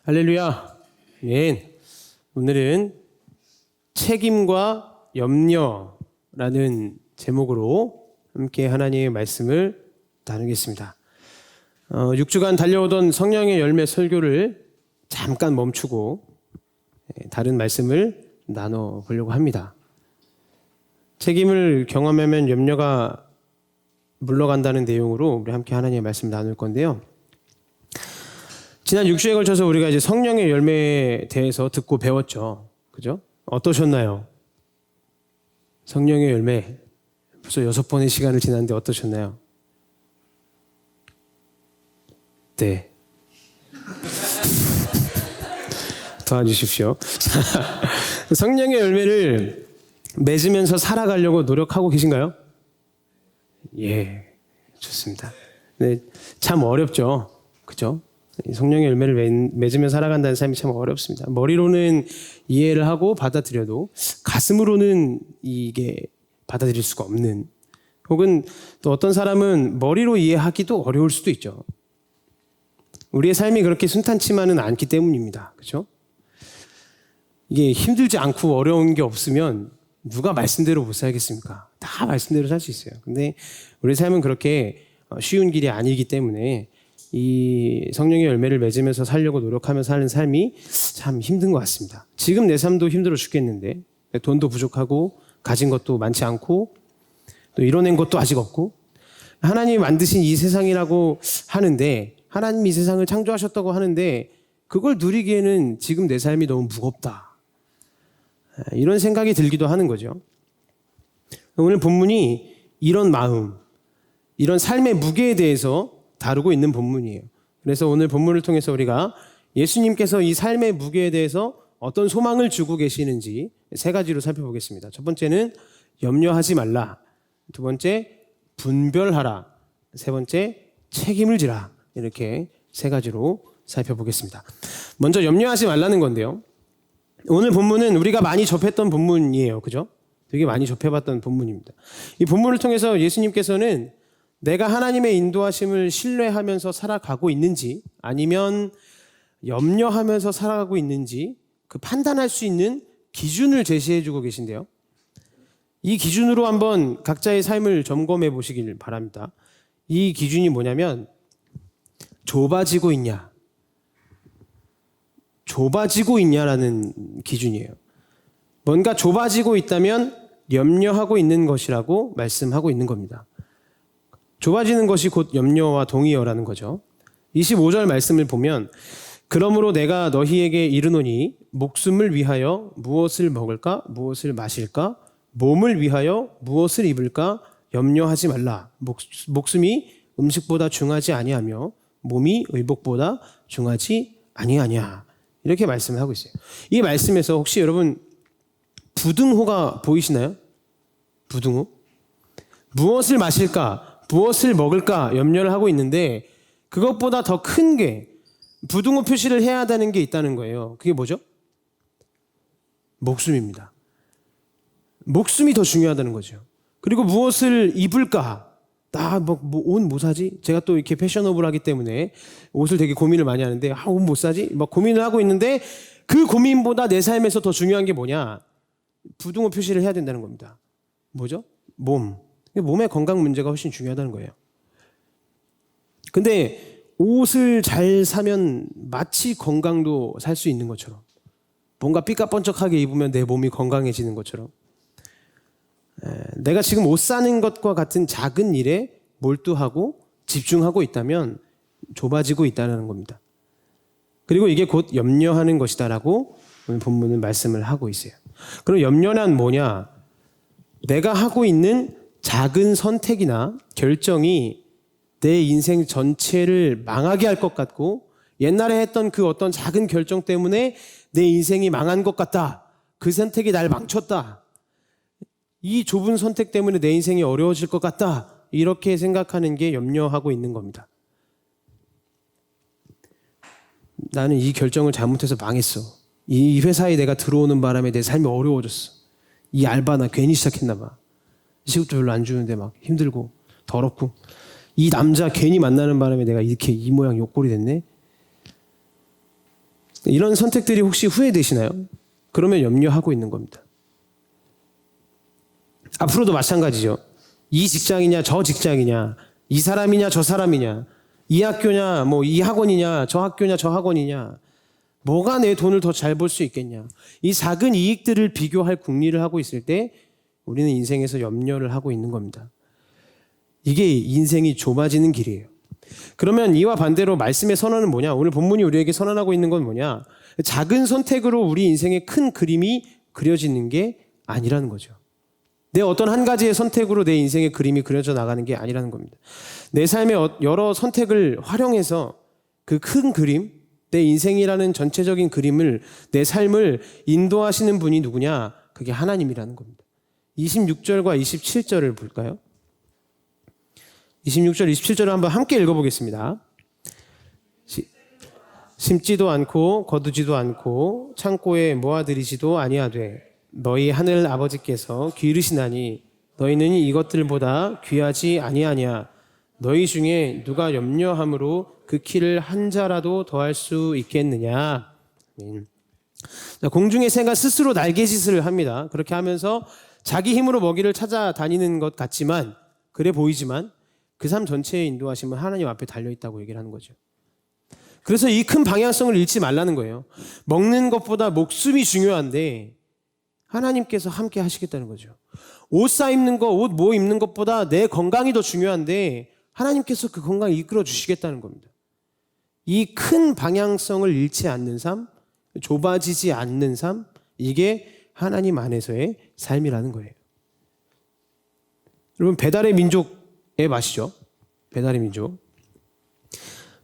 할렐루야. 아멘. 오늘은 책임과 염려라는 제목으로 함께 하나님의 말씀을 나누겠습니다. 6주간 달려오던 성령의 열매 설교를 잠깐 멈추고 다른 말씀을 나눠보려고 합니다. 책임을 경험하면 염려가 물러간다는 내용으로 우리 함께 하나님의 말씀 나눌 건데요. 지난 6주에 걸쳐서 우리가 이제 성령의 열매에 대해서 듣고 배웠죠. 그죠? 어떠셨나요? 성령의 열매. 벌써 6번의 시간을 지났는데 어떠셨나요? 네. 도와주십시오. 성령의 열매를 맺으면서 살아가려고 노력하고 계신가요? 예, 좋습니다. 네, 참 어렵죠. 그죠? 성령의 열매를 맺으며 살아간다는 삶이 참 어렵습니다. 머리로는 이해를 하고 받아들여도 가슴으로는 이게 받아들일 수가 없는, 혹은 또 어떤 사람은 머리로 이해하기도 어려울 수도 있죠. 우리의 삶이 그렇게 순탄치만은 않기 때문입니다. 그렇죠? 이게 힘들지 않고 어려운 게 없으면 누가 말씀대로 못 살겠습니까? 다 말씀대로 살 수 있어요. 근데 우리 삶은 그렇게 쉬운 길이 아니기 때문에 이 성령의 열매를 맺으면서 살려고 노력하며 사는 삶이 참 힘든 것 같습니다. 지금 내 삶도 힘들어 죽겠는데, 돈도 부족하고 가진 것도 많지 않고 또 이뤄낸 것도 아직 없고, 하나님이 만드신 이 세상이라고 하는데, 하나님이 이 세상을 창조하셨다고 하는데 그걸 누리기에는 지금 내 삶이 너무 무겁다, 이런 생각이 들기도 하는 거죠. 오늘 본문이 이런 마음, 이런 삶의 무게에 대해서 다루고 있는 본문이에요. 그래서 오늘 본문을 통해서 우리가 예수님께서 이 삶의 무게에 대해서 어떤 소망을 주고 계시는지 세 가지로 살펴보겠습니다. 첫 번째는 염려하지 말라, 두 번째 분별하라, 세 번째 책임을 지라, 이렇게 세 가지로 살펴보겠습니다. 먼저 염려하지 말라는 건데요, 오늘 본문은 우리가 많이 접했던 본문이에요. 그죠? 되게 많이 접해봤던 본문입니다. 이 본문을 통해서 예수님께서는 내가 하나님의 인도하심을 신뢰하면서 살아가고 있는지, 아니면 염려하면서 살아가고 있는지 그 판단할 수 있는 기준을 제시해주고 계신데요. 이 기준으로 한번 각자의 삶을 점검해 보시길 바랍니다. 이 기준이 뭐냐면 좁아지고 있냐, 좁아지고 있냐라는 기준이에요. 뭔가 좁아지고 있다면 염려하고 있는 것이라고 말씀하고 있는 겁니다. 좁아지는 것이 곧 염려와 동의어라는 거죠. 25절 말씀을 보면, 그러므로 내가 너희에게 이르노니 목숨을 위하여 무엇을 먹을까, 무엇을 마실까, 몸을 위하여 무엇을 입을까 염려하지 말라. 목숨이 음식보다 중하지 아니하며 몸이 의복보다 중하지 아니하냐, 이렇게 말씀을 하고 있어요. 이 말씀에서 혹시 여러분 부등호가 보이시나요? 부등호? 무엇을 마실까, 무엇을 먹을까 염려를 하고 있는데, 그것보다 더 큰 게 부등호 표시를 해야 하는 게 있다는 거예요. 그게 뭐죠? 목숨입니다. 목숨이 더 중요하다는 거죠. 그리고 무엇을 입을까? 옷 뭐 사지? 제가 또 이렇게 패셔너블하기 때문에 옷을 되게 고민을 많이 하는데, 옷 뭐 사지? 막 고민을 하고 있는데, 그 고민보다 내 삶에서 더 중요한 게 뭐냐? 부등호 표시를 해야 된다는 겁니다. 뭐죠? 몸. 몸의 건강 문제가 훨씬 중요하다는 거예요. 근데 옷을 잘 사면 마치 건강도 살 수 있는 것처럼, 뭔가 삐까뻔쩍하게 입으면 내 몸이 건강해지는 것처럼, 내가 지금 옷 사는 것과 같은 작은 일에 몰두하고 집중하고 있다면 좁아지고 있다는 겁니다. 그리고 이게 곧 염려하는 것이다라고 오늘 본문은 말씀을 하고 있어요. 그럼 염려란 뭐냐? 내가 하고 있는 작은 선택이나 결정이 내 인생 전체를 망하게 할 것 같고, 옛날에 했던 그 어떤 작은 결정 때문에 내 인생이 망한 것 같다, 그 선택이 날 망쳤다, 이 좁은 선택 때문에 내 인생이 어려워질 것 같다, 이렇게 생각하는 게 염려하고 있는 겁니다. 나는 이 결정을 잘못해서 망했어. 이 회사에 내가 들어오는 바람에 내 삶이 어려워졌어. 이 알바 나 괜히 시작했나 봐. 시급도 별로 안 주는데 막 힘들고 더럽고, 이 남자 괜히 만나는 바람에 내가 이렇게 이 모양 요 꼴이 됐네. 이런 선택들이 혹시 후회되시나요? 그러면 염려하고 있는 겁니다. 앞으로도 마찬가지죠. 이 직장이냐 저 직장이냐, 이 사람이냐 저 사람이냐, 이 학교냐 뭐 이 학원이냐 저 학교냐 저 학원이냐, 뭐가 내 돈을 더 잘 벌 수 있겠냐, 이 작은 이익들을 비교할 궁리를 하고 있을 때 우리는 인생에서 염려를 하고 있는 겁니다. 이게 인생이 좁아지는 길이에요. 그러면 이와 반대로 말씀의 선언은 뭐냐? 오늘 본문이 우리에게 선언하고 있는 건 뭐냐? 작은 선택으로 우리 인생의 큰 그림이 그려지는 게 아니라는 거죠. 내 어떤 한 가지의 선택으로 내 인생의 그림이 그려져 나가는 게 아니라는 겁니다. 내 삶의 여러 선택을 활용해서 그 큰 그림, 내 인생이라는 전체적인 그림을, 내 삶을 인도하시는 분이 누구냐? 그게 하나님이라는 겁니다. 26절과 27절을 볼까요? 26절, 27절을 한번 함께 읽어보겠습니다. 심지도 않고 거두지도 않고 창고에 모아들이지도 아니하되 너희 하늘 아버지께서 기르시나니 너희는 이것들보다 귀하지 아니하냐. 너희 중에 누가 염려함으로 그 키를 한 자라도 더할 수 있겠느냐. 공중의 새가 스스로 날개짓을 합니다. 그렇게 하면서 자기 힘으로 먹이를 찾아다니는 것 같지만, 그래 보이지만 그 삶 전체의 인도하심은 하나님 앞에 달려있다고 얘기를 하는 거죠. 그래서 이 큰 방향성을 잃지 말라는 거예요. 먹는 것보다 목숨이 중요한데 하나님께서 함께 하시겠다는 거죠. 옷 사입는 거, 옷 뭐 입는 것보다 내 건강이 더 중요한데 하나님께서 그 건강을 이끌어 주시겠다는 겁니다. 이 큰 방향성을 잃지 않는 삶, 좁아지지 않는 삶, 이게 하나님 안에서의 삶이라는 거예요. 여러분, 배달의 민족의 맛이죠. 배달의 민족.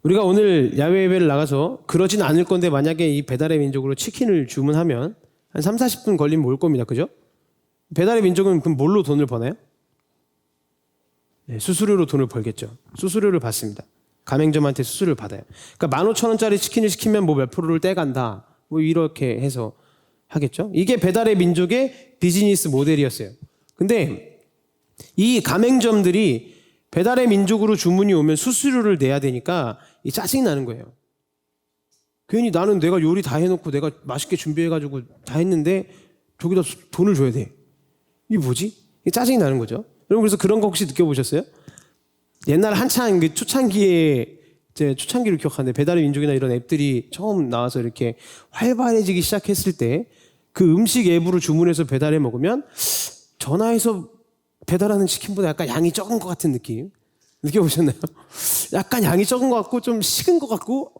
우리가 오늘 야외 예배를 나가서 그러진 않을 건데 만약에 이 배달의 민족으로 치킨을 주문하면 한 3, 40분 걸리면 올 겁니다. 그죠? 배달의 민족은 그럼 뭘로 돈을 버나요? 네, 수수료로 돈을 벌겠죠. 수수료를 받습니다. 가맹점한테 수수료를 받아요. 그러니까 15,000원짜리 치킨을 시키면 뭐 몇 프로를 떼간다. 뭐 이렇게 해서 하겠죠. 이게 배달의 민족의 비즈니스 모델이었어요. 근데 이 가맹점들이 배달의 민족으로 주문이 오면 수수료를 내야 되니까 이 짜증이 나는 거예요. 괜히 나는 내가 요리 다 해놓고 내가 맛있게 준비해가지고 다 했는데 저기다 돈을 줘야 돼. 이게 뭐지? 이게 짜증이 나는 거죠. 여러분, 그래서 그런 거 혹시 느껴보셨어요? 옛날 한창 그 초창기에, 제 초창기를 기억하는데 배달의 민족이나 이런 앱들이 처음 나와서 이렇게 활발해지기 시작했을 때 그 음식 앱으로 주문해서 배달해 먹으면 전화해서 배달하는 치킨보다 약간 양이 적은 것 같은 느낌 느껴보셨나요? 약간 양이 적은 것 같고 좀 식은 것 같고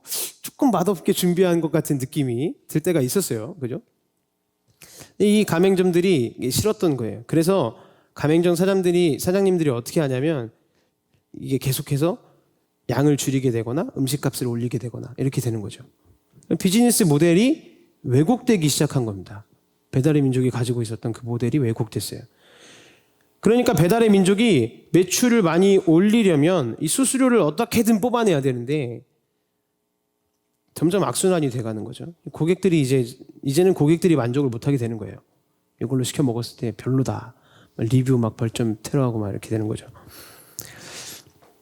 조금 맛없게 준비한 것 같은 느낌이 들 때가 있었어요. 그죠? 이 가맹점들이 싫었던 거예요. 그래서 가맹점 사장님들이 어떻게 하냐면 이게 계속해서 양을 줄이게 되거나 음식값을 올리게 되거나 이렇게 되는 거죠. 비즈니스 모델이 왜곡되기 시작한 겁니다. 배달의 민족이 가지고 있었던 그 모델이 왜곡됐어요. 그러니까 배달의 민족이 매출을 많이 올리려면 이 수수료를 어떻게든 뽑아내야 되는데 점점 악순환이 돼가는 거죠. 고객들이 이제는 고객들이 만족을 못하게 되는 거예요. 이걸로 시켜 먹었을 때 별로다. 리뷰 막 벌점 테러하고 막 이렇게 되는 거죠.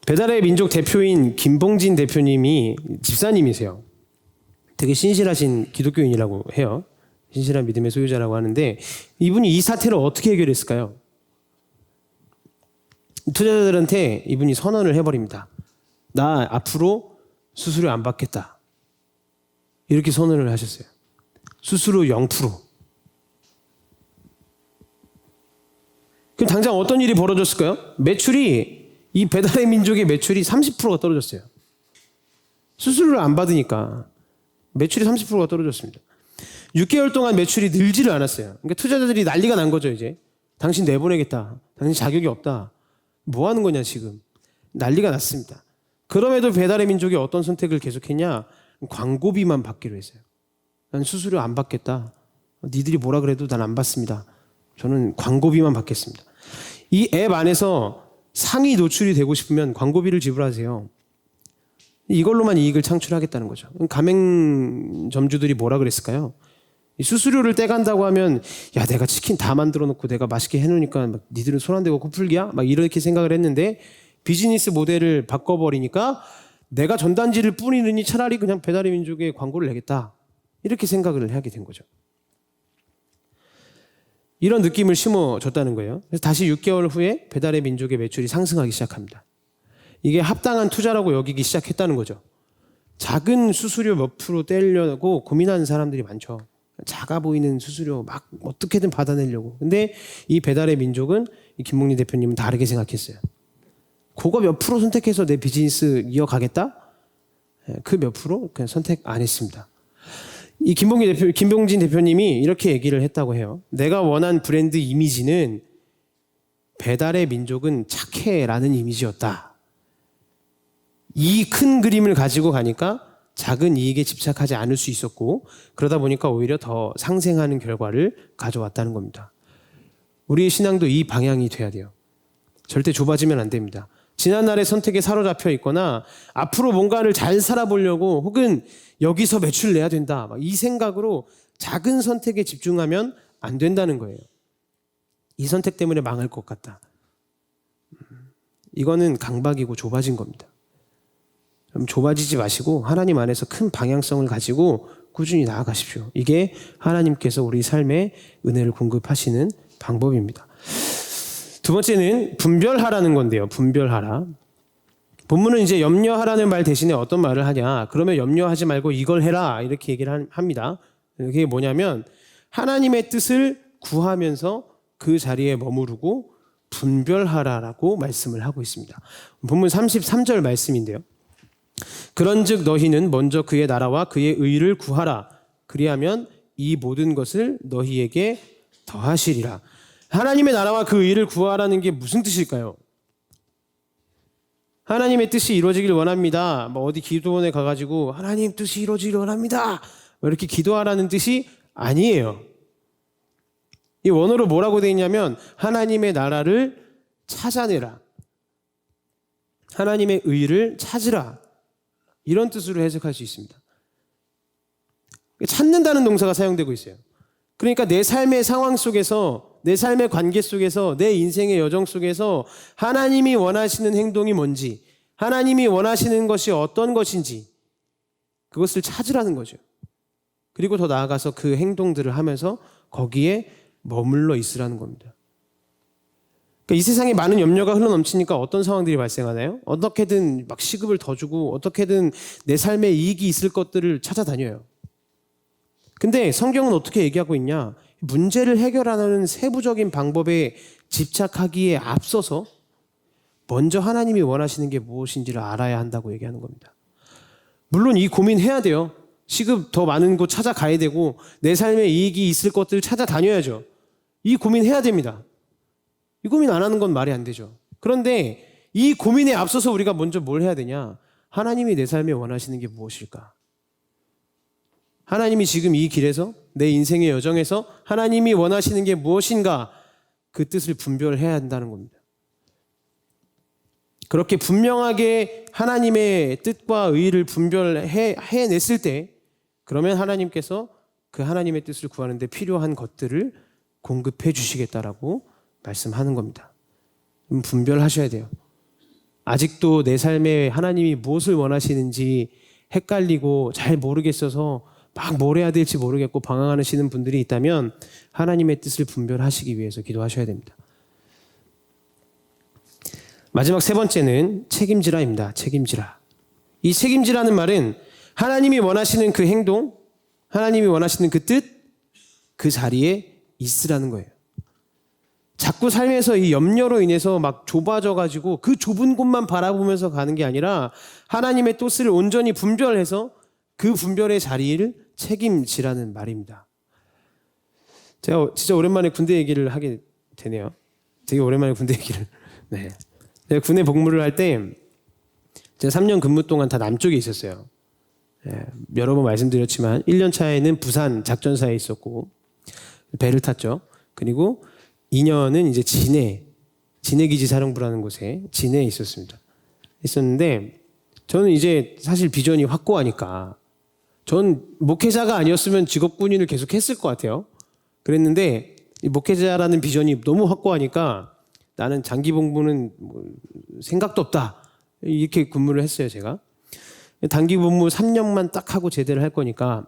배달의 민족 대표인 김봉진 대표님이 집사님이세요. 되게 신실하신 기독교인이라고 해요. 신실한 믿음의 소유자라고 하는데 이분이 이 사태를 어떻게 해결했을까요? 투자자들한테 이분이 선언을 해버립니다. 나 앞으로 수수료 안 받겠다. 이렇게 선언을 하셨어요. 수수료 0%. 그럼 당장 어떤 일이 벌어졌을까요? 이 배달의 민족의 매출이 30%가 떨어졌어요. 수수료를 안 받으니까 매출이 30%가 떨어졌습니다. 6개월 동안 매출이 늘지를 않았어요. 그러니까 투자자들이 난리가 난 거죠, 이제. 당신 내보내겠다. 당신 자격이 없다. 뭐 하는 거냐, 지금. 난리가 났습니다. 그럼에도 배달의 민족이 어떤 선택을 계속했냐? 광고비만 받기로 했어요. 난 수수료 안 받겠다. 니들이 뭐라 그래도 난 안 받습니다. 저는 광고비만 받겠습니다. 이 앱 안에서 상위 노출이 되고 싶으면 광고비를 지불하세요. 이걸로만 이익을 창출하겠다는 거죠. 가맹점주들이 뭐라 그랬을까요? 수수료를 떼간다고 하면 야, 내가 치킨 다 만들어 놓고 내가 맛있게 해놓으니까 막 니들은 손 안 대고 코풀기야? 막 이렇게 생각을 했는데 비즈니스 모델을 바꿔버리니까 내가 전단지를 뿌리느니 차라리 그냥 배달의 민족에 광고를 내겠다. 이렇게 생각을 하게 된 거죠. 이런 느낌을 심어줬다는 거예요. 그래서 다시 6개월 후에 배달의 민족의 매출이 상승하기 시작합니다. 이게 합당한 투자라고 여기기 시작했다는 거죠. 작은 수수료 몇 프로 떼려고 고민하는 사람들이 많죠. 작아 보이는 수수료 막 어떻게든 받아내려고. 근데 이 배달의 민족은 이 김봉리 대표님은 다르게 생각했어요. 그거 몇 프로 선택해서 내 비즈니스 이어가겠다? 그 몇 프로 그냥 선택 안 했습니다. 이 김봉진 대표님이 이렇게 얘기를 했다고 해요. 내가 원한 브랜드 이미지는 배달의 민족은 착해라는 이미지였다. 이 큰 그림을 가지고 가니까 작은 이익에 집착하지 않을 수 있었고, 그러다 보니까 오히려 더 상생하는 결과를 가져왔다는 겁니다. 우리의 신앙도 이 방향이 돼야 돼요. 절대 좁아지면 안 됩니다. 지난날의 선택에 사로잡혀 있거나 앞으로 뭔가를 잘 살아보려고 혹은 여기서 매출 내야 된다, 이 생각으로 작은 선택에 집중하면 안 된다는 거예요. 이 선택 때문에 망할 것 같다. 이거는 강박이고 좁아진 겁니다. 좁아지지 마시고 하나님 안에서 큰 방향성을 가지고 꾸준히 나아가십시오. 이게 하나님께서 우리 삶에 은혜를 공급하시는 방법입니다. 두 번째는 분별하라는 건데요. 분별하라. 본문은 이제 염려하라는 말 대신에 어떤 말을 하냐. 그러면 염려하지 말고 이걸 해라. 이렇게 얘기를 합니다. 그게 뭐냐면 하나님의 뜻을 구하면서 그 자리에 머무르고 분별하라라고 말씀을 하고 있습니다. 본문 33절 말씀인데요. 그런즉 너희는 먼저 그의 나라와 그의 의를 구하라. 그리하면 이 모든 것을 너희에게 더하시리라. 하나님의 나라와 그 의를 구하라는 게 무슨 뜻일까요? 하나님의 뜻이 이루어지길 원합니다. 어디 기도원에 가가지고 하나님 뜻이 이루어지길 원합니다, 이렇게 기도하라는 뜻이 아니에요. 이 원어로 뭐라고 되어 있냐면 하나님의 나라를 찾아내라, 하나님의 의를 찾으라, 이런 뜻으로 해석할 수 있습니다. 찾는다는 동사가 사용되고 있어요. 그러니까 내 삶의 상황 속에서, 내 삶의 관계 속에서, 내 인생의 여정 속에서 하나님이 원하시는 행동이 뭔지, 하나님이 원하시는 것이 어떤 것인지 그것을 찾으라는 거죠. 그리고 더 나아가서 그 행동들을 하면서 거기에 머물러 있으라는 겁니다. 그러니까 이 세상에 많은 염려가 흘러넘치니까 어떤 상황들이 발생하나요? 어떻게든 막 시급을 더 주고 어떻게든 내 삶에 이익이 있을 것들을 찾아다녀요. 근데 성경은 어떻게 얘기하고 있냐? 문제를 해결하는 세부적인 방법에 집착하기에 앞서서 먼저 하나님이 원하시는 게 무엇인지를 알아야 한다고 얘기하는 겁니다. 물론 이 고민해야 돼요. 시급 더 많은 곳 찾아가야 되고 내 삶에 이익이 있을 것들을 찾아다녀야죠. 이 고민해야 됩니다. 이 고민 안 하는 건 말이 안 되죠. 그런데 이 고민에 앞서서 우리가 먼저 뭘 해야 되냐? 하나님이 내 삶에 원하시는 게 무엇일까? 하나님이 지금 이 길에서, 내 인생의 여정에서 하나님이 원하시는 게 무엇인가, 그 뜻을 분별해야 한다는 겁니다. 그렇게 분명하게 하나님의 뜻과 의의를 분별해냈을 때, 그러면 하나님께서 그 하나님의 뜻을 구하는 데 필요한 것들을 공급해 주시겠다라고 말씀하는 겁니다. 분별하셔야 돼요. 아직도 내 삶에 하나님이 무엇을 원하시는지 헷갈리고 잘 모르겠어서 막 뭘 해야 될지 모르겠고 방황하시는 분들이 있다면 하나님의 뜻을 분별하시기 위해서 기도하셔야 됩니다. 마지막 세 번째는 책임지라입니다. 책임지라. 이 책임지라는 말은 하나님이 원하시는 그 행동, 하나님이 원하시는 그 뜻, 그 자리에 있으라는 거예요. 자꾸 삶에서 이 염려로 인해서 막 좁아져가지고 그 좁은 곳만 바라보면서 가는 게 아니라 하나님의 뜻을 온전히 분별해서 그 분별의 자리를 책임지라는 말입니다. 제가 진짜 오랜만에 군대 얘기를 하게 되네요. 되게 오랜만에 군대 얘기를. 네. 제가 군에 복무를 할 때 제가 3년 근무 동안 다 남쪽에 있었어요. 네. 여러 번 말씀드렸지만 1년 차에는 부산 작전사에 있었고 배를 탔죠. 그리고 2년은 이제 진해기지 사령부라는 곳에 진해에 있었는데 저는 이제 사실 비전이 확고하니까 전 목회자가 아니었으면 직업군인을 계속 했을 것 같아요. 그랬는데 이 목회자라는 비전이 너무 확고하니까 나는 장기 복무는 생각도 없다, 이렇게 근무를 했어요. 제가 단기 복무 3년만 딱 하고 제대를 할 거니까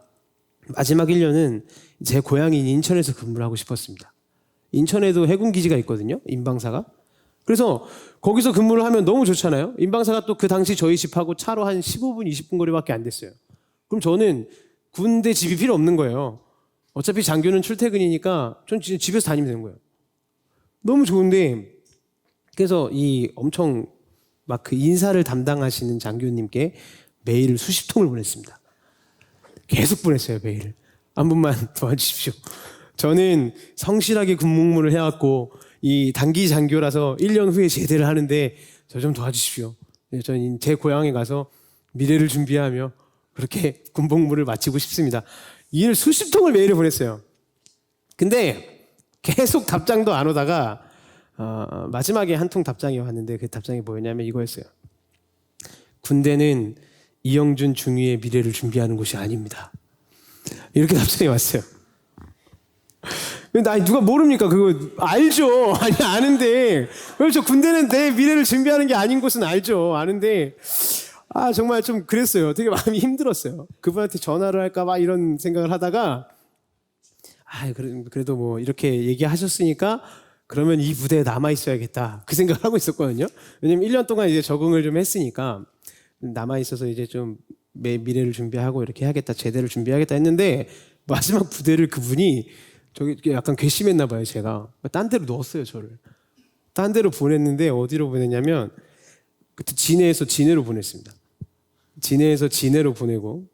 마지막 1년은 제 고향인 인천에서 근무를 하고 싶었습니다. 인천에도 해군 기지가 있거든요. 인방사가. 그래서 거기서 근무를 하면 너무 좋잖아요. 인방사가 또 그 당시 저희 집하고 차로 한 15분, 20분 거리밖에 안 됐어요. 그럼 저는 군대 집이 필요 없는 거예요. 어차피 장교는 출퇴근이니까 전 진짜 집에서 다니면 되는 거예요. 너무 좋은데, 그래서 이 엄청 막 그 인사를 담당하시는 장교님께 메일을 수십 통을 보냈습니다. 계속 보냈어요, 메일을. 한 분만 도와주십시오. 저는 성실하게 군 복무를 해왔고 이 단기 장교라서 1년 후에 제대를 하는데 저 좀 도와주십시오. 저는 제 고향에 가서 미래를 준비하며 그렇게 군 복무를 마치고 싶습니다. 이를 수십 통을 메일을 보냈어요. 근데 계속 답장도 안 오다가 마지막에 한 통 답장이 왔는데 그 답장이 뭐였냐면 이거였어요. 군대는 이영준 중위의 미래를 준비하는 곳이 아닙니다. 이렇게 답장이 왔어요. 나 누가 모릅니까? 그거 알죠. 아니 아는데 그렇죠. 군대는 내 미래를 준비하는 게 아닌 곳은 알죠. 아는데 정말 좀 그랬어요. 되게 마음이 힘들었어요. 그분한테 전화를 할까 봐 이런 생각을 하다가 그래도 뭐 이렇게 얘기하셨으니까 그러면 이 부대에 남아 있어야겠다 그 생각을 하고 있었거든요. 왜냐면 1년 동안 이제 적응을 좀 했으니까 남아 있어서 이제 좀 미래를 준비하고 이렇게 해야겠다, 제대를 준비하겠다 했는데 마지막 부대를 그분이 저기 약간 괘씸했나 봐요. 제가 딴 데로 넣었어요. 저를 딴 데로 보냈는데 어디로 보냈냐면 그때 진해에서 진해로 보냈습니다. 진해에서 진해로 보내고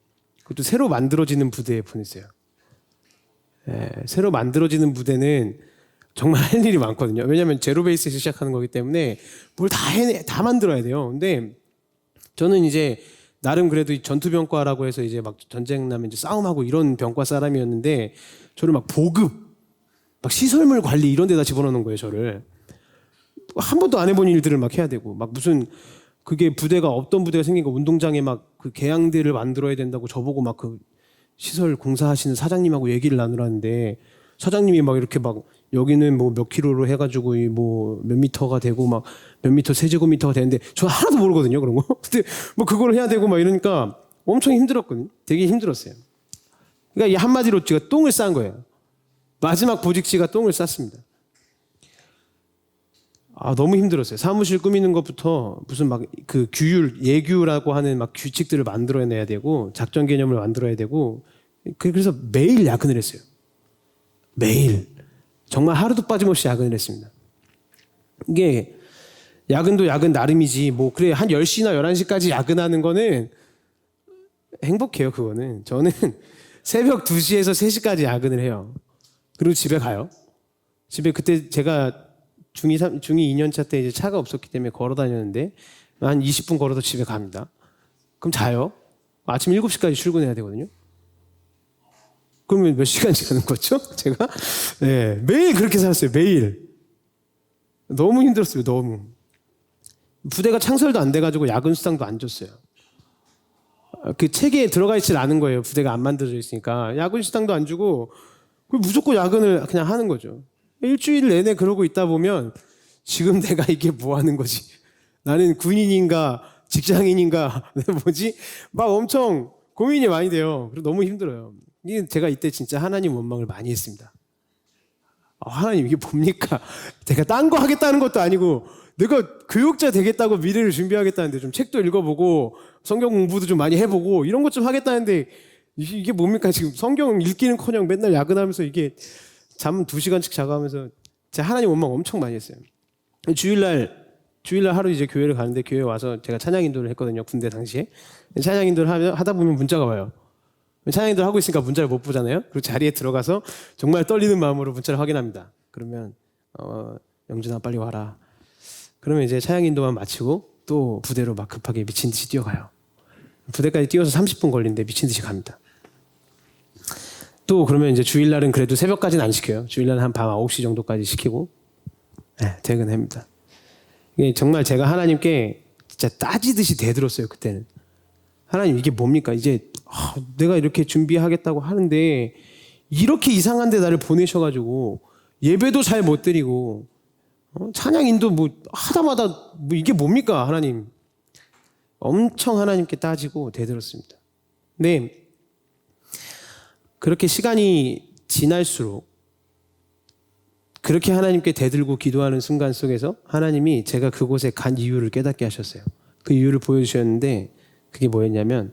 그것도 새로 만들어지는 부대에 보냈어요. 새로 만들어지는 부대는 정말 할 일이 많거든요. 왜냐하면 제로 베이스에서 시작하는 거기 때문에 뭘 다 만들어야 돼요. 근데 저는 이제 나름 그래도 전투병과라고 해서 이제 막 전쟁 나면 이제 싸움하고 이런 병과 사람이었는데 저를 막 보급, 막 시설물 관리 이런 데다 집어넣는 거예요. 저를 한 번도 안 해본 일들을 막 해야 되고 막 무슨 그게 부대가 어떤 부대가 생긴 거 운동장에 막 그 개양대를 만들어야 된다고 저보고 막 그 시설 공사하시는 사장님하고 얘기를 나누라는데 사장님이 막 이렇게 막 여기는 뭐 몇 킬로로 해가지고 뭐 몇 미터가 되고 막 몇 미터 세제곱미터가 되는데 저 하나도 모르거든요 그런 거. 근데 뭐 그걸 해야 되고 막 이러니까 엄청 힘들었거든요. 되게 힘들었어요. 그러니까 이 한마디로 제가 똥을 싼 거예요. 마지막 보직지가 똥을 쌌습니다. 너무 힘들었어요. 사무실 꾸미는 것부터 무슨 막 그 예규라고 하는 막 규칙들을 만들어내야 되고 작전 개념을 만들어야 되고 그래서 매일 야근을 했어요. 매일. 정말 하루도 빠짐없이 야근을 했습니다. 이게 야근도 야근 나름이지 뭐 그래 한 10시나 11시까지 야근하는 거는 행복해요. 그거는. 저는 새벽 2시에서 3시까지 야근을 해요. 그리고 집에 가요. 집에 그때 제가 중2 2년차 때 이제 차가 없었기 때문에 걸어 다녔는데 한 20분 걸어서 집에 갑니다. 그럼 자요. 아침 7시까지 출근해야 되거든요. 그러면 몇 시간씩 하는 거죠? 제가? 네, 매일 그렇게 살았어요. 매일. 너무 힘들었어요. 너무. 부대가 창설도 안 돼가지고 야근 수당도 안 줬어요. 그 체계에 들어가 있질 않은 거예요. 부대가 안 만들어져 있으니까. 야근 수당도 안 주고 무조건 야근을 그냥 하는 거죠. 일주일 내내 그러고 있다 보면 지금 내가 이게 뭐 하는 거지? 나는 군인인가 직장인인가 뭐지? 막 엄청 고민이 많이 돼요. 그래서 너무 힘들어요. 제가 이때 진짜 하나님 원망을 많이 했습니다. 하나님 이게 뭡니까? 제가 딴 거 하겠다는 것도 아니고 내가 교육자 되겠다고 미래를 준비하겠다는데 좀 책도 읽어보고 성경 공부도 좀 많이 해보고 이런 것 좀 하겠다는데 이게 뭡니까? 지금 성경 읽기는커녕 맨날 야근하면서 이게 잠 2시간씩 자고 하면서 제가 하나님 원망 엄청 많이 했어요. 주일날 하루 이제 교회를 가는데 교회에 와서 제가 찬양 인도를 했거든요. 군대 당시에. 찬양 인도를 하다 보면 문자가 와요. 찬양 인도를 하고 있으니까 문자를 못 보잖아요. 그리고 자리에 들어가서 정말 떨리는 마음으로 문자를 확인합니다. 그러면 영준아 빨리 와라. 그러면 이제 찬양 인도만 마치고 또 부대로 막 급하게 미친 듯이 뛰어가요. 부대까지 뛰어서 30분 걸리는데 미친 듯이 갑니다. 또 그러면 이제 주일날은 그래도 새벽까지는 안 시켜요. 주일날은 한 밤 9시 정도까지 시키고 퇴근합니다. 이게 정말 제가 하나님께 진짜 따지듯이 대들었어요. 그때는. 하나님 이게 뭡니까? 이제 내가 이렇게 준비하겠다고 하는데 이렇게 이상한 데 나를 보내셔가지고 예배도 잘 못 드리고 찬양 인도 뭐 하다마다 뭐 이게 뭡니까? 하나님. 엄청 하나님께 따지고 대들었습니다. 네. 그렇게 시간이 지날수록 그렇게 하나님께 대들고 기도하는 순간 속에서 하나님이 제가 그곳에 간 이유를 깨닫게 하셨어요. 그 이유를 보여주셨는데 그게 뭐였냐면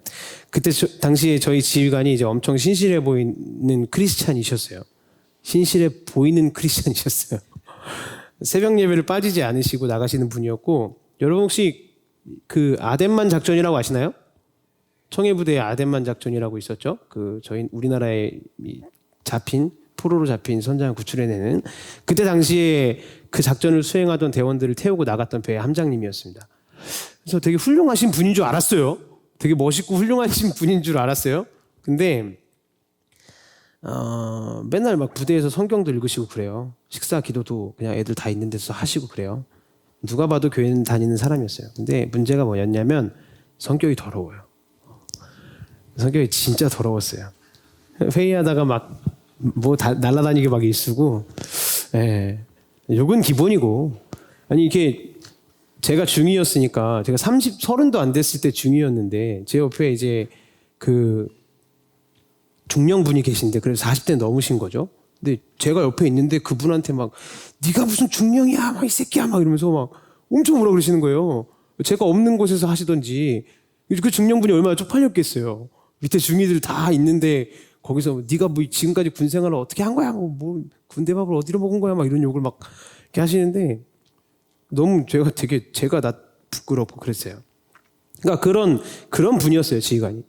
그때 당시에 저희 지휘관이 이제 엄청 신실해 보이는 크리스찬이셨어요. 신실해 보이는 크리스찬이셨어요. 새벽 예배를 빠지지 않으시고 나가시는 분이었고, 여러분 혹시 그 아덴만 작전이라고 아시나요? 청해부대의 아덴만 작전이라고 있었죠. 그 저희 우리나라에 잡힌 포로로 잡힌 선장을 구출해내는, 그때 당시에 그 작전을 수행하던 대원들을 태우고 나갔던 배의 함장님이었습니다. 그래서 되게 훌륭하신 분인 줄 알았어요. 되게 멋있고 훌륭하신 분인 줄 알았어요. 근데 맨날 막 부대에서 성경도 읽으시고 그래요. 식사 기도도 그냥 애들 다 있는 데서 하시고 그래요. 누가 봐도 교회는 다니는 사람이었어요. 근데 문제가 뭐였냐면 성격이 더러워요. 성격이 진짜 더러웠어요. 회의하다가 막 뭐 날라다니게 막 일쓰고, 예. 욕은 기본이고, 아니 이게 제가 중이었으니까 제가 30도 안 됐을 때 중이었는데 제 옆에 이제 그 중령분이 계신데, 그래서 40대 넘으신 거죠. 근데 제가 옆에 있는데 그분한테 막 네가 무슨 중령이야, 막 이 새끼야, 막 이러면서 막 엄청 뭐라 그러시는 거예요. 제가 없는 곳에서 하시던지. 그 중령분이 얼마나 쪽팔렸겠어요. 밑에 중이들 다 있는데 거기서 네가 뭐 지금까지 군 생활을 어떻게 한 거야, 뭐 군대 밥을 어디로 먹은 거야, 막 이런 욕을 막 이렇게 하시는데 너무 제가 나 부끄럽고 그랬어요. 그러니까 그런 분이었어요, 지휘관이.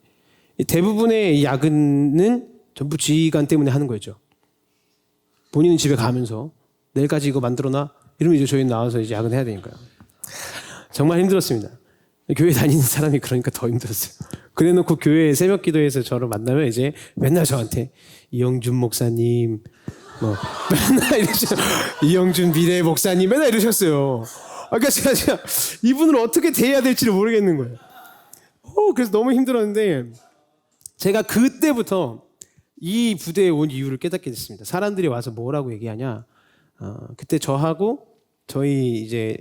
대부분의 야근은 전부 지휘관 때문에 하는 거였죠. 본인은 집에 가면서 내일까지 이거 만들어놔 이러면 이제 저희는 나와서 이제 야근해야 되니까요. 정말 힘들었습니다. 교회 다니는 사람이 그러니까 더 힘들었어요. 그래놓고 교회 새벽 기도에서 저를 만나면 이제 맨날 저한테 이영준 목사님, 뭐 맨날 이러셨어요. 이영준 미래 목사님 맨날 이러셨어요. 그러니까 제가 이분을 어떻게 대해야 될지를 모르겠는 거예요. 그래서 너무 힘들었는데 제가 그때부터 이 부대에 온 이유를 깨닫게 됐습니다. 사람들이 와서 뭐라고 얘기하냐? 그때 저하고 저희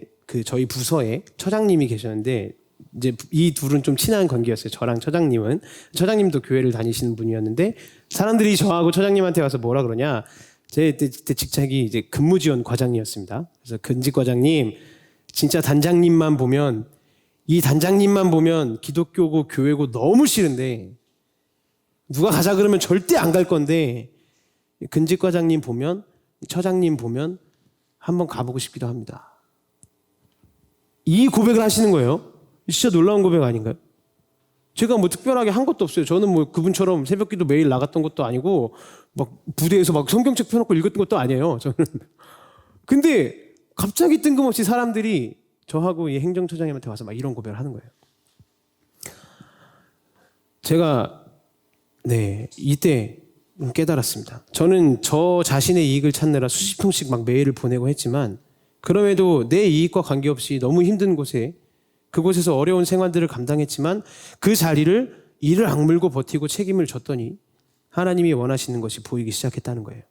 부서에 처장님이 계셨는데, 이제 이 둘은 좀 친한 관계였어요. 저랑 처장님도 교회를 다니시는 분이었는데, 사람들이 저하고 처장님한테 와서 뭐라 그러냐? 그때 직책이 이제 근무지원 과장이었습니다. 그래서 근직 과장님, 진짜 단장님만 보면 기독교고 교회고 너무 싫은데 누가 가자 그러면 절대 안 갈 건데 근직 과장님 보면, 처장님 보면 한번 가보고 싶기도 합니다. 이 고백을 하시는 거예요. 진짜 놀라운 고백 아닌가요? 제가 뭐 특별하게 한 것도 없어요. 저는 뭐 그분처럼 새벽기도 매일 나갔던 것도 아니고 막 부대에서 막 성경책 펴놓고 읽었던 것도 아니에요. 저는. 근데 갑자기 뜬금없이 사람들이 저하고 이 행정처장님한테 와서 막 이런 고백을 하는 거예요. 제가 이때 깨달았습니다. 저는 저 자신의 이익을 찾느라 수십 통씩 막 메일을 보내고 했지만, 그럼에도 내 이익과 관계없이 너무 힘든 그곳에서 어려운 생활들을 감당했지만 그 자리를 이를 악물고 버티고 책임을 졌더니 하나님이 원하시는 것이 보이기 시작했다는 거예요.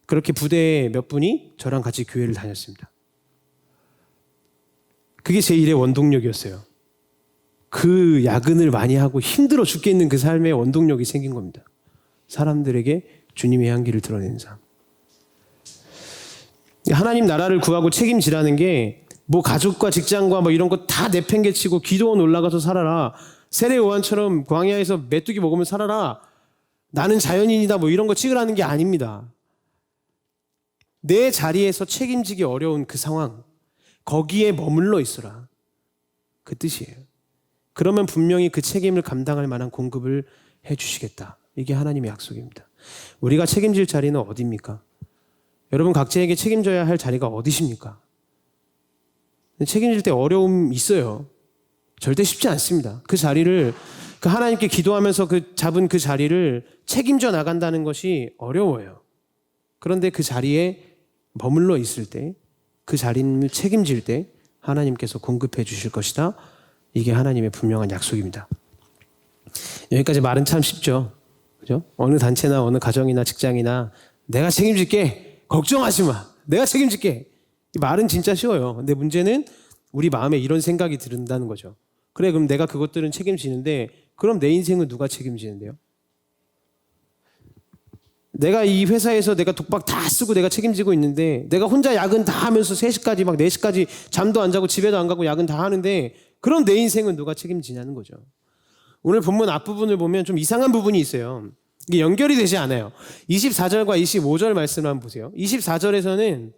그렇게 부대에 몇 분이 저랑 같이 교회를 다녔습니다. 그게 제 일의 원동력이었어요. 그 야근을 많이 하고 힘들어 죽겠는 그 삶의 원동력이 생긴 겁니다. 사람들에게 주님의 향기를 드러내는 삶. 하나님 나라를 구하고 책임지라는 게 뭐 가족과 직장과 뭐 이런 거 다 내팽개치고 기도원 올라가서 살아라, 세례 요한처럼 광야에서 메뚜기 먹으면 살아라, 나는 자연인이다, 뭐 이런 거 찍으라는 게 아닙니다. 내 자리에서 책임지기 어려운 그 상황, 거기에 머물러 있으라, 그 뜻이에요. 그러면 분명히 그 책임을 감당할 만한 공급을 해주시겠다. 이게 하나님의 약속입니다. 우리가 책임질 자리는 어디입니까? 여러분 각자에게 책임져야 할 자리가 어디십니까? 책임질 때 어려움 있어요. 절대 쉽지 않습니다. 그 자리를, 그 하나님께 기도하면서 잡은 그 자리를 책임져 나간다는 것이 어려워요. 그런데 그 자리에 머물러 있을 때, 그 자리를 책임질 때 하나님께서 공급해 주실 것이다. 이게 하나님의 분명한 약속입니다. 여기까지 말은 참 쉽죠. 그죠? 어느 단체나 어느 가정이나 직장이나 내가 책임질게, 걱정하지 마, 내가 책임질게, 이 말은 진짜 쉬워요. 근데 문제는 우리 마음에 이런 생각이 든다는 거죠. 그래, 그럼 내가 그것들은 책임지는데 그럼 내 인생은 누가 책임지는데요? 내가 이 회사에서 내가 독박 다 쓰고 내가 책임지고 있는데 내가 혼자 야근 다 하면서 3시까지 막 4시까지 잠도 안 자고 집에도 안 가고 야근 다 하는데 그럼 내 인생은 누가 책임지냐는 거죠. 오늘 본문 앞부분을 보면 좀 이상한 부분이 있어요. 이게 연결이 되지 않아요. 24절과 25절 말씀을 한번 보세요. 24절에서는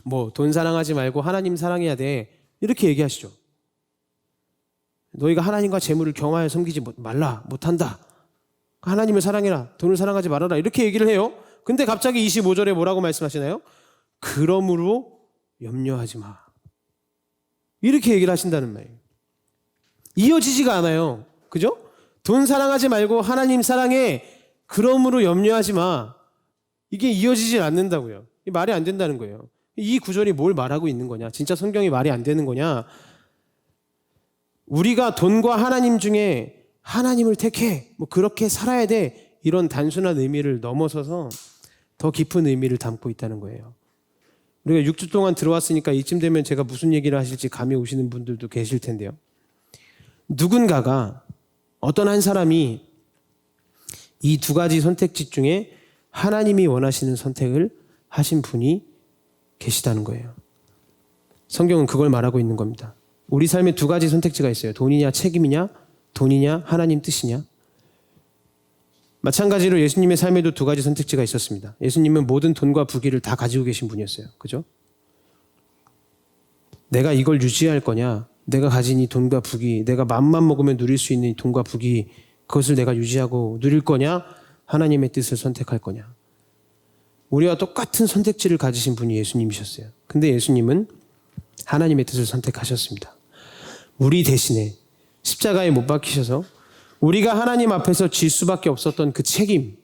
뭐 돈 사랑하지 말고 하나님 사랑해야 돼 이렇게 얘기하시죠. 너희가 하나님과 재물을 경화하여 섬기지 말라 못한다. 하나님을 사랑해라 돈을 사랑하지 말아라 이렇게 얘기를 해요. 근데 갑자기 25절에 뭐라고 말씀하시나요? 그러므로 염려하지 마 이렇게 얘기를 하신다는 말이에요. 이어지지가 않아요. 그죠? 돈 사랑하지 말고 하나님 사랑해 그러므로 염려하지 마 이게 이어지질 않는다고요. 말이 안 된다는 거예요. 이 구절이 뭘 말하고 있는 거냐? 진짜 성경이 말이 안 되는 거냐? 우리가 돈과 하나님 중에 하나님을 택해 뭐 그렇게 살아야 돼 이런 단순한 의미를 넘어서서 더 깊은 의미를 담고 있다는 거예요. 우리가 6주 동안 들어왔으니까 이쯤 되면 제가 무슨 얘기를 하실지 감이 오시는 분들도 계실 텐데요. 누군가가 어떤 한 사람이 이 두 가지 선택지 중에 하나님이 원하시는 선택을 하신 분이 계시다는 거예요. 성경은 그걸 말하고 있는 겁니다. 우리 삶에 두 가지 선택지가 있어요. 돈이냐 책임이냐 돈이냐 하나님 뜻이냐. 마찬가지로 예수님의 삶에도 두 가지 선택지가 있었습니다. 예수님은 모든 돈과 부귀를 다 가지고 계신 분이었어요. 그죠? 내가 이걸 유지할 거냐 내가 가진 이 돈과 부귀 내가 맘만 먹으면 누릴 수 있는 이 돈과 부귀 그것을 내가 유지하고 누릴 거냐 하나님의 뜻을 선택할 거냐. 우리와 똑같은 선택지를 가지신 분이 예수님이셨어요. 근데 예수님은 하나님의 뜻을 선택하셨습니다. 우리 대신에 십자가에 못 박히셔서 우리가 하나님 앞에서 질 수밖에 없었던 그 책임,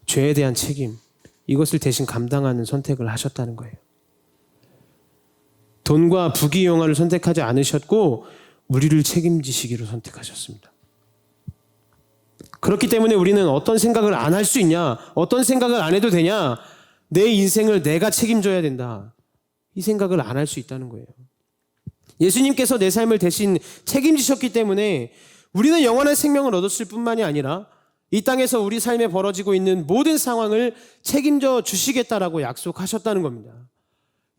죄에 대한 책임, 이것을 대신 감당하는 선택을 하셨다는 거예요. 돈과 부귀 영화를 선택하지 않으셨고 우리를 책임지시기로 선택하셨습니다. 그렇기 때문에 우리는 어떤 생각을 안 할 수 있냐, 어떤 생각을 안 해도 되냐, 내 인생을 내가 책임져야 된다, 이 생각을 안 할 수 있다는 거예요. 예수님께서 내 삶을 대신 책임지셨기 때문에 우리는 영원한 생명을 얻었을 뿐만이 아니라 이 땅에서 우리 삶에 벌어지고 있는 모든 상황을 책임져 주시겠다라고 약속하셨다는 겁니다.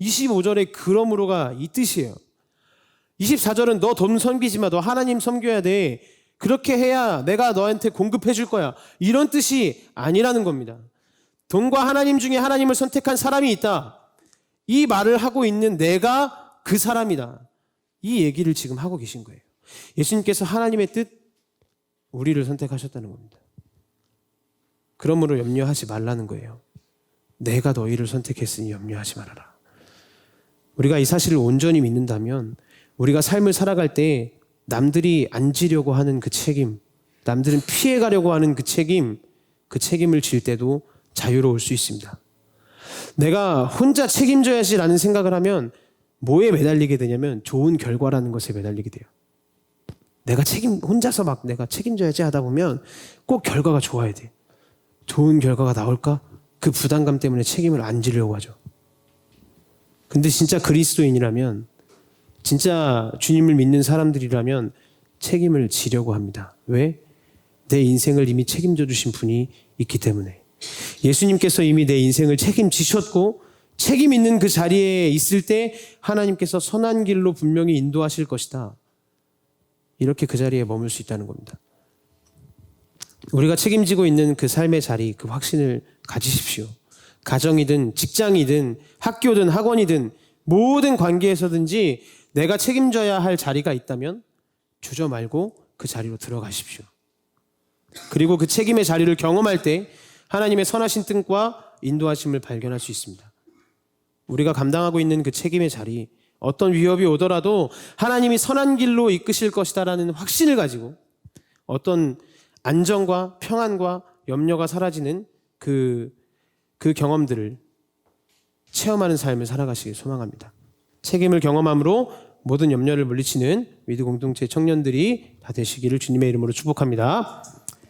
25절에 그러므로가 이 뜻이에요. 24절은 너 돈 섬기지 마, 너 하나님 섬겨야 돼, 그렇게 해야 내가 너한테 공급해 줄 거야, 이런 뜻이 아니라는 겁니다. 돈과 하나님 중에 하나님을 선택한 사람이 있다, 이 말을 하고 있는 내가 그 사람이다, 이 얘기를 지금 하고 계신 거예요. 예수님께서 하나님의 뜻, 우리를 선택하셨다는 겁니다. 그러므로 염려하지 말라는 거예요. 내가 너희를 선택했으니 염려하지 말아라. 우리가 이 사실을 온전히 믿는다면 우리가 삶을 살아갈 때 남들이 안 지려고 하는 그 책임, 남들은 피해가려고 하는 그 책임을 질 때도 자유로울 수 있습니다. 내가 혼자 책임져야지라는 생각을 하면 뭐에 매달리게 되냐면 좋은 결과라는 것에 매달리게 돼요. 내가 혼자서 막 내가 책임져야지 하다 보면 꼭 결과가 좋아야 돼. 좋은 결과가 나올까? 그 부담감 때문에 책임을 안 지려고 하죠. 근데 진짜 그리스도인이라면, 진짜 주님을 믿는 사람들이라면 책임을 지려고 합니다. 왜? 내 인생을 이미 책임져 주신 분이 있기 때문에. 예수님께서 이미 내 인생을 책임지셨고 책임 있는 그 자리에 있을 때 하나님께서 선한 길로 분명히 인도하실 것이다, 이렇게 그 자리에 머물 수 있다는 겁니다. 우리가 책임지고 있는 그 삶의 자리, 그 확신을 가지십시오. 가정이든 직장이든 학교든 학원이든 모든 관계에서든지 내가 책임져야 할 자리가 있다면 주저 말고 그 자리로 들어가십시오. 그리고 그 책임의 자리를 경험할 때 하나님의 선하신 뜻과 인도하심을 발견할 수 있습니다. 우리가 감당하고 있는 그 책임의 자리, 어떤 위협이 오더라도 하나님이 선한 길로 이끄실 것이다라는 확신을 가지고 어떤 안정과 평안과 염려가 사라지는 그 경험들을 체험하는 삶을 살아가시길 소망합니다. 책임을 경험함으로 모든 염려를 물리치는 위드 공동체 청년들이 다 되시기를 주님의 이름으로 축복합니다.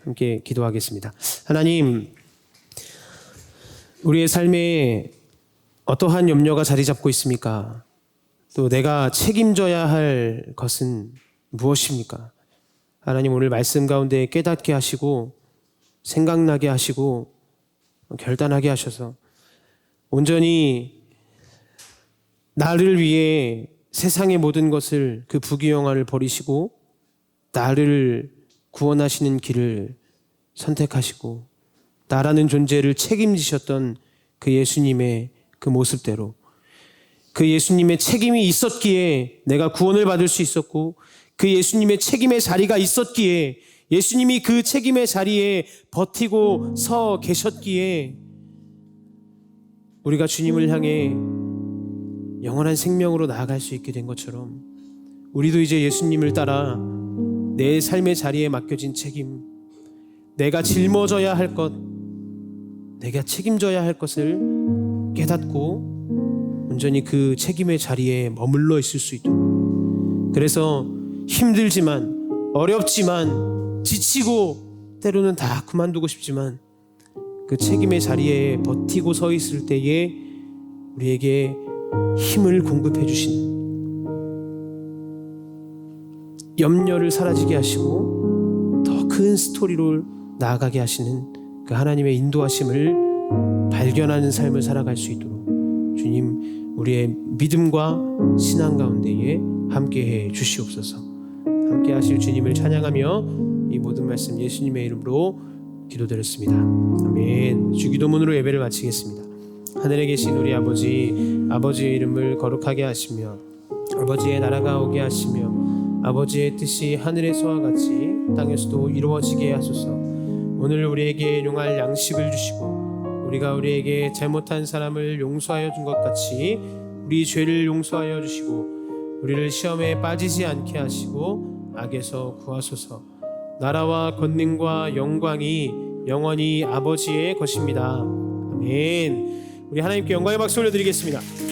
함께 기도하겠습니다. 하나님, 우리의 삶에 어떠한 염려가 자리 잡고 있습니까? 또 내가 책임져야 할 것은 무엇입니까? 하나님, 오늘 말씀 가운데 깨닫게 하시고 생각나게 하시고 결단하게 하셔서 온전히 나를 위해 세상의 모든 것을, 그 부귀영화를 버리시고 나를 구원하시는 길을 선택하시고 나라는 존재를 책임지셨던 그 예수님의 그 모습대로, 그 예수님의 책임이 있었기에 내가 구원을 받을 수 있었고, 그 예수님의 책임의 자리가 있었기에, 예수님이 그 책임의 자리에 버티고 서 계셨기에 우리가 주님을 향해 영원한 생명으로 나아갈 수 있게 된 것처럼, 우리도 이제 예수님을 따라 내 삶의 자리에 맡겨진 책임, 내가 짊어져야 할 것, 내가 책임져야 할 것을 깨닫고 온전히 그 책임의 자리에 머물러 있을 수 있도록, 그래서 힘들지만, 어렵지만, 지치고 때로는 다 그만두고 싶지만 그 책임의 자리에 버티고 서 있을 때에 우리에게 힘을 공급해 주신, 염려를 사라지게 하시고 더 큰 스토리로 나아가게 하시는 그 하나님의 인도하심을 발견하는 삶을 살아갈 수 있도록 주님, 우리의 믿음과 신앙 가운데에 함께해 주시옵소서. 함께 하실 주님을 찬양하며 이 모든 말씀 예수님의 이름으로 기도드렸습니다. 아멘. 주기도문으로 예배를 마치겠습니다. 하늘에 계신 우리 아버지, 아버지의 이름을 거룩하게 하시며 아버지의 나라가 오게 하시며 아버지의 뜻이 하늘에서와 같이 땅에서도 이루어지게 하소서. 오늘 우리에게 용할 양식을 주시고 우리가 우리에게 잘못한 사람을 용서하여 준 것 같이 우리 죄를 용서하여 주시고 우리를 시험에 빠지지 않게 하시고 악에서 구하소서. 나라와 권능과 영광이 영원히 아버지의 것입니다. 아멘. 우리 하나님께 영광의 박수 올려드리겠습니다.